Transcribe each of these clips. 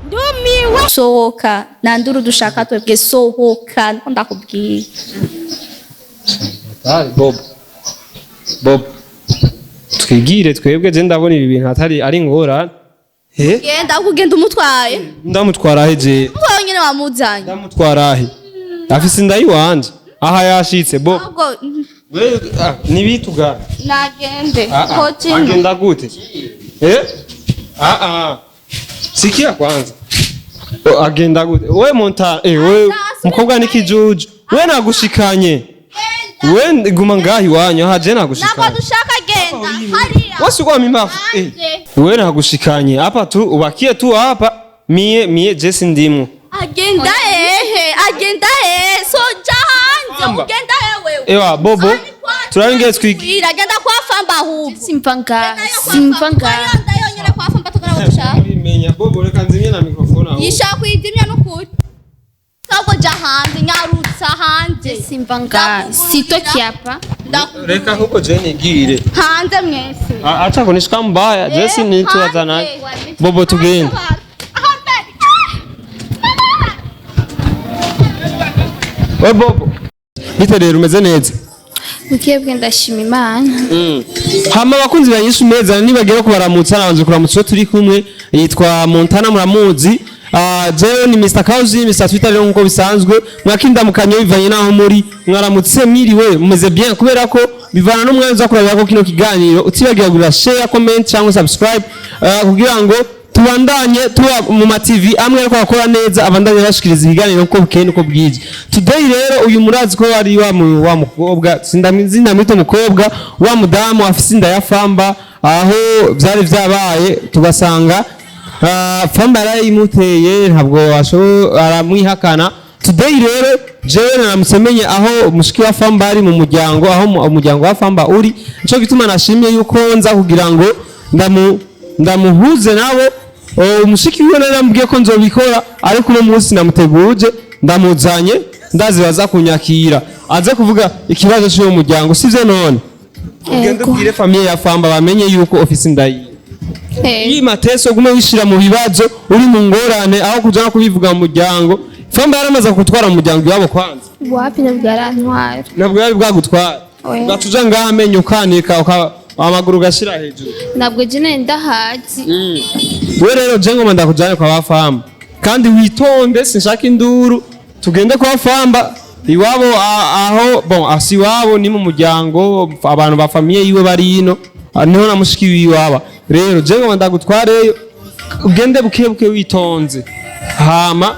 ndumiwe sohoka nanduru dushaka twebwe sohoka ndakubwiye Bob twigire twebwe je ndabona ibi bintu atari ari ngora genda kugenda umutwaye ndamutwara he je mutwaye nyene wamuzanye ndamutwara he afise inda yiwanje aha yashitse Bob nibituga nagende agenda gute sikia kwanza agenda gute we monta we mukobwa nikijuju we nagushikanye we guma ngahi wanyu haje nagushikanye nako dushaka genda hariya wasi kwa mimafu we nagushikanye hapa tu ubakie tu hapa mie Jesse ndimu agenda so jahanze ugenda wewe ewa Bobo turaringe twigira agenda kwa FAMBA hubu simpanga ndayonyere kwa FAMBA tukara dushaka menya Bobo reka nzimye na mikrofone aho yishaka kuyidimya nukuri sabo jahanze nyarutsa hanze simpanga sitoki hapa reka huko Jeni gire hanze mwese acha kunishika mbaya Jesse ni tuwazana Bobo tugende we Bobo bite rero umeze neza ukebwe ndashima Imana hama abakunzi banyishu meza nibagera ko baramutsa nabanje kuramutsa turi kumwe yitwa Montana muramuzi jewe ni Mr. Kauzi Mr. Twitter rero nkuko bisanzwe mwakinda mukanyo bivanye naho muri mwaramutse mwiriwe mumeze bien kubera ko bivana no mwanza kurabira ko kino kiganiro utibagira gura share comment cyangwa subscribe kugira ngo tubandanye tuwa mu ma TV amwe ariko akora neza abandanye bashikiriza ikiganiro uko bukene uko bwije today rero uyu murazi ko ari wa mukobwa sindamizina mwito mukobwa wa mudamu afise inda ya FAMBA aho byari byabaye tugasanga FAMBA yarayimuteye ntabwo aramwihakana today rero jewe namusemenye aho mushiki wa FAMBA ari mu muryango aho umuryango wa FAMBA uri cyo gituma nashimye yuko nza kugira ngo ndamuhuze nabo umushiki wiwe narambwiye ko nzobikora ariko uno munsi namuteguje ndamuzanye ndazi baza kunyakira aze kuvuga ikibazo cyo mu muryango sivyo none ugende bwire famille ya FAMBA bamenye yuko office ndayi iyi mateso gume wishira mu bibazo uri mu ngorane aho kujana kubivuga mu muryango FAMBA yaramaze kutwara mu muryango yabo kwanza wapi nabwarantwara nabwo yari bwagutwara batuja ngaha amenyo kanika amaguru gashira hejuru nabwo jene ndahazi we rero je ngoma ndakujane kwa FAMBA kandi witonde sinshaka induru tugende kwa FAMBA iwabo aho asi wabo ni mu muryango abantu ba famille yiwe bari ino niho namushiki wiwaba rero je ngoma ndagutwareyo ugende bukebuke witonze hama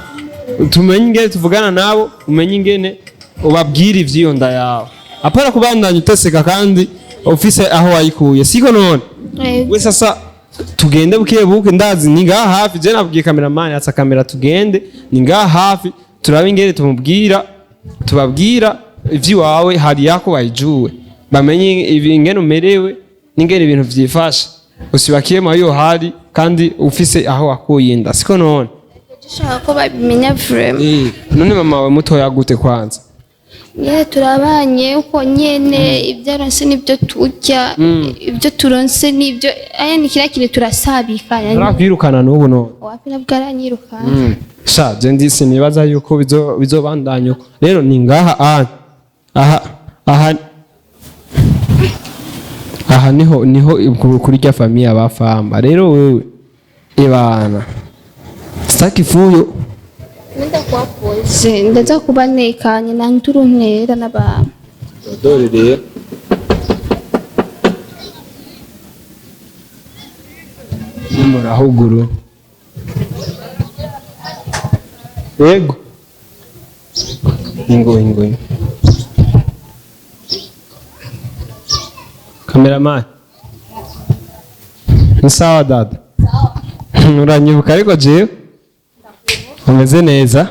tumenye ingene tuvugana nabo umenye ingene ubabwira ivyiyo nda yawe apara kubandanya uteseka kandi office aho wayikuye siko none we sasa tugende bukebuke ndazi ni ngaha hafi je nabwiye cameraman atsa kamera tugende ni ngaha hafi turabe ingene tubabwira ivyiwawe hari yako bayijuwe bamenye ingene umerewe n'ingene ibintu vyifashe usibakiye mayo hari kandi ufise aho wakuye inda siko none dushaka ko babimenya vraiment none mama wawe mutoya gute kwanza nyene turabanye uko nyene ibyaronse nibyo turya ibyo turonse nibyo aya ni kirakire turasabikanya narakwirukana n'ubu none wapi nabwaranyirukana sha je ndisi nibaza yuko bizobandanya rero ni ngaha aha niho kuri rya famille aba FAMBA rero wewe ebana staki fuyo nenda kwa pose ndaza kubanekanye na nduru ntera n'abantu dore rero murahuguru yego ingo cameraman ni sawa dada uranyibuka ariko jewe umeze neza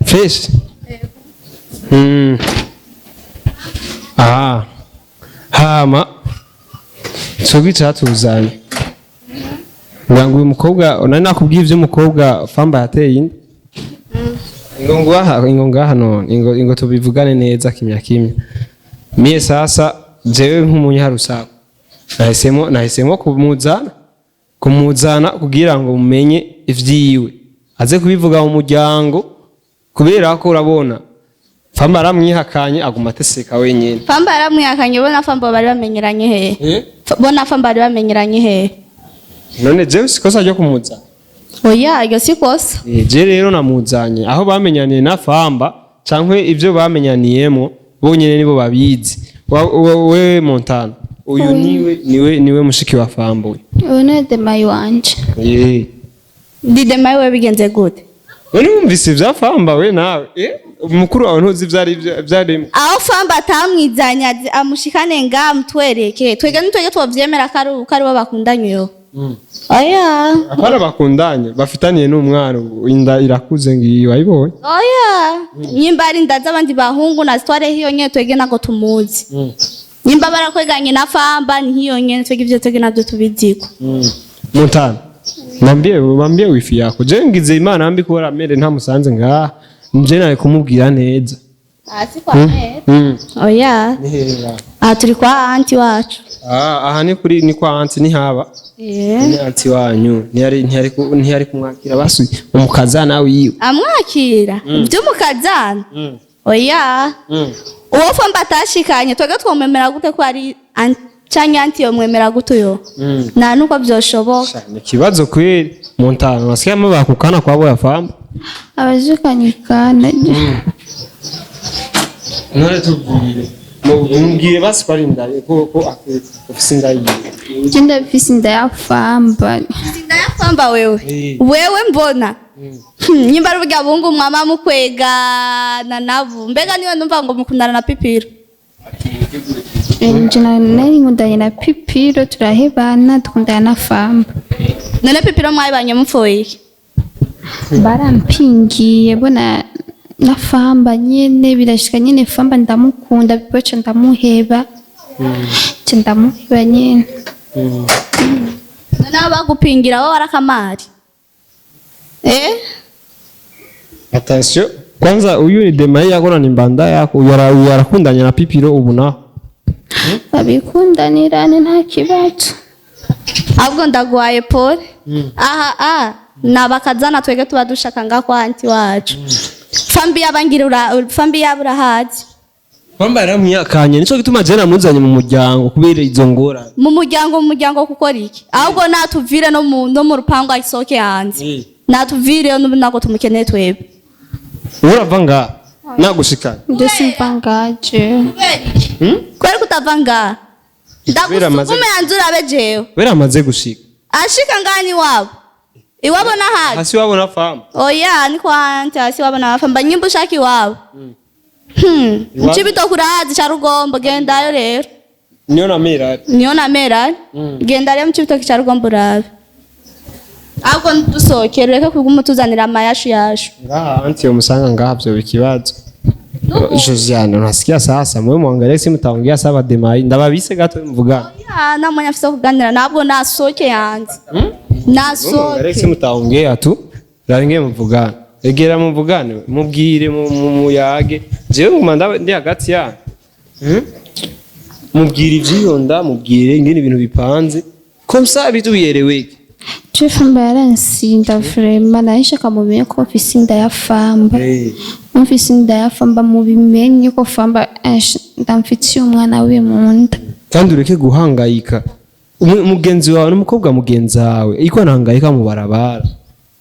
fresh hama sogi cyatuzanye ngango uyu mukobwa nari nakubwiye ivy'umukobwa FAMBA yateye indi ingo ngaha none ingo tubivugane neza kimya mie sasa jewe nk'umunyarusaku nahisemo kumuzana kugira ngo mumenye ivyiwe aze kubivuga mu muryango kubera ko urabona FAMBA aramwihakanye aguma ateseka wenyene. FAMBA aramwihakanye bona FAMBA bari bamenyeranye he? Bona FAMBA bari bamenyeranye he? None je sikosa ryo kumuzana. Oya iryo sikosa. Je rero namuzanye aho bamenyaniye na FAMBA cankwe ivyo bamenyaniyemo bonyene nibo babizi. We Montana uyu niwe mushiki wa FAMBA. One demayi wanje. Didemayi we bigenze gute? None wumvise vya FAMBA we nawe umukuru wawe ntuzi vyarimo aho FAMBA atamwizanya amushikane nga mutwereke twege nitwege twovyemera kari bo bakundanye yo. Oya apara bakundanye bafitaniye n'umwana inda irakuze ngiyo ayibonye. Oya nyimba ari ndaza abandi bahungu na stware hiyo nyene twege nako tumuzi. Nyimba barakweganye na FAMBA ni hiyo nyene twege ivyo twege navyo tubiziko. Montana Mambie wifi yako. Je ngize Imana ambi ko ramere nta musanze ngaha. Nje nawe kumubwira neza. Si kwa neza. Oya. Turi kwa anti wacu. Aha ni kwa anti ni haba. Ni anti wanyu. Ntiyari kumwakira basuye umukazana wiwe. Amwakira? Byo mukazana? Oya. Uwo FAMBA atashikanye twege twomemera gute ko ari Chanya anti yomwemera gutuyo. Na nuko vyoshoboka. Ni kibazo kweli. Montana wasikia bakukana kwabo ya FAMBA. Abazukanyikana. None tubwire. Mubwire basi kwari ndaye ko afise ndaye. Jenda afise ndaye FAMBA. Ndaye FAMBA wewe. Wewe mbona? Nyimba rubuga bungu mama mukwega nabo. Mbega niwe numva ngo mukundana na Pipiro. Njina nari nkundanye na Pipiro turahebana dukundana na FAMBA. None Pipiro mwabanye mupfoye iki? Barampingiye bona na FAMBA nyene birashika nyene FAMBA ndamukunda bipoce ndamuheba. Ndamuheba nyene. None abagupingira wo warakamari. Attention. Kwanza uyu ni demayi yakora ni mbanda yako yarakundanye na Pipiro ubu naho. Babikundanirane nta kibazo. Ahubwo ndagwaye pole. Nabakazana twege tuba dushaka nga kwa anti wacu. FAMBA yabura hazi. FAMBA yaramwihakanye nico gituma je namuzanye mu muryango kubera izo ngora. Mu muryango gukora iki? Ahubwo natuvire no mu rupango ayisoke hanze. Natuvire nako tumukeneye twebe. Urava nga nagushikana. Ndese mpangaje. Kwari kutavanga. Ndagusukume yanzura abejeyo. Wera amaze gushika. Ashika ngani wabo? Iwabo na hazi. Hasi wabo na FAMBA. Oya ni kwa anti hasi wabo na FAMBA nyimbo shaki wabo. Nchibito kurazi cha Rugombo gendayo rero. Niyo na mera. Gendayo mchibito cha Rugombo rabe. Ahubwo ndusokere reka kugumutuzanira amayashu. Ngaha anti yomusanga ngavyo bikibazo. Josiane unasikia sasa mwe muangalie simu taongea saba demayi ndababise gato mvugana. Oya namanya afisa kuganira nabwo nasoke yanze. Nasoke. Simu taongea tu. Yaringe mvugana. Egera muvugane mubwire muyage. Jewe umanda ndi hagati ya. Mubwire ivyiyonda mubwire ingene ibintu bipanze. Komsa bitubiyereweke. FAMBA yaransinda vraiment nahisha kamumenye ko ofisi nda ya FAMBA. Ofisi nda ya FAMBA mubimenye ko FAMBA ndamfitiye umwana we mu nda. Kandi ureke guhangayika. Mugenzi wawe n'umukobwa mugenzi wawe iko nahangayika mu barabara.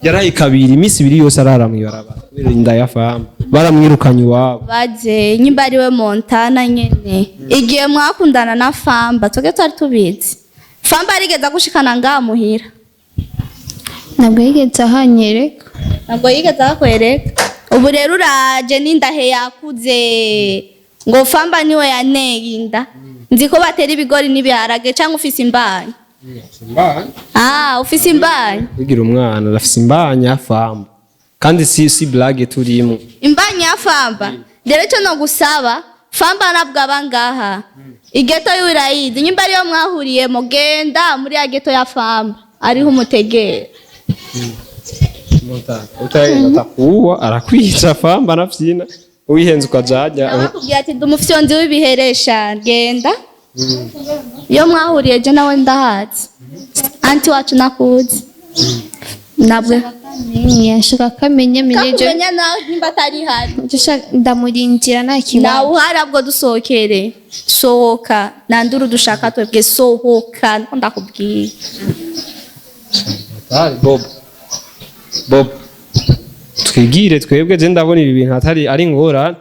Yaraye kabiri imisi ibiri yose arara mu barabara. Inda ya FAMBA. Baramwirukanye wabo. Baje nyimba ari we Montana nyene. Igihe mwakundana na FAMBA toge twari tubizi. FAMBA arigeza gushikana nga muhira. Ntabwo yigeze ahanyereka. Ntabwo yigeze akwereka. Ubu rero uraje n'indahe yakuze ngo FAMBA niwe yaneye inda. Nzi ko batera ibigori n'ibiharage cyangwa ufise imbanyi. Ufise imbanyi. Ugira umwana afise imbanyi ya FAMBA. Kandi si blague turimo. Imbanyi ya FAMBA. Rero cyo no gusaba FAMBA nabwo abangaha. Igeto y'urayizi nyimba ariyo mwahuriye mu genda muri ya geto ya FAMBA. Ariho umutegera. Utakuwa arakwica FAMBA nafyina uyihenze ukajajya akubwira ati ndumufyonzi w'ibiheresha genda yo mwahuriye je nawe ndahazi anti wacu nakuzi nabwe Yashaka kamenya menye je. Kakumenya nawe nimba atari hari. Ndamurindira nta kibazo. Nawe uhari abwo dusohokere. Sohoka. Nanduru dushaka twebwe sohoka. Niko ndakubwiye. Bob. Twigire twebwe je ndabona ibi bintu atari ari ngora.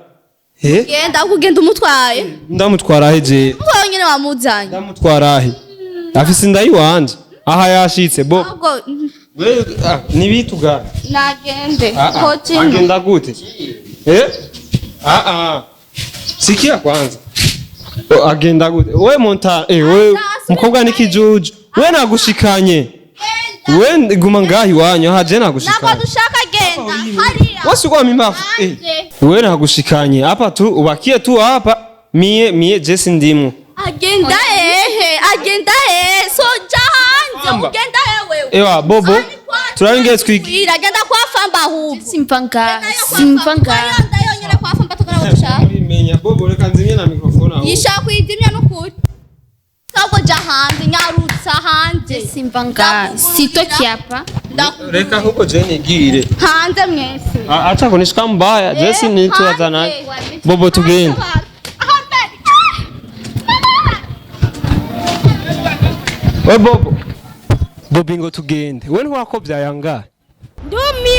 Genda kugenda umutwaye. Ndamutwara he je? Umutwaye nyene wamuzanye. Ndamutwara he? Afise indayi wanje. Aha yashitse Bob. Wewe nibituga. Nagende. Agenda gute? Sikia kwanza. Agenda gute? Wewe Montana, wewe mukobwa nikijuju. Wewe nagushikanye. Wewe guma ngahi wanyu haje nagushikanye. Nako dushaka genda. Hariya. Wasi kwa mimbafu. Wewe nagushikanye. Hapa tu ubakie tu hapa. Mie Jesse ndimu. Agenda so jahanze ugenda wewe. Ewa Bobo. Turaringe twiki. Agenda kwa FAMBA hubu. Simpanga. Ndayo nyene kwa FAMBA tukara gushaka. Menya Bobo reka nzimye na mikrofone aho. Yishaka kwidimya nukuri. Sako jahanze nyarutsa hanze. Simpanga. Sitoki hapa. Reka huko Jeni gire. Hanze mwese. Acha kunishika mbaya. Jesse ni tuwazana. Bobo tugende. We Bobo. Bobingo tugende. We ntiwakobya yanga. Ndumi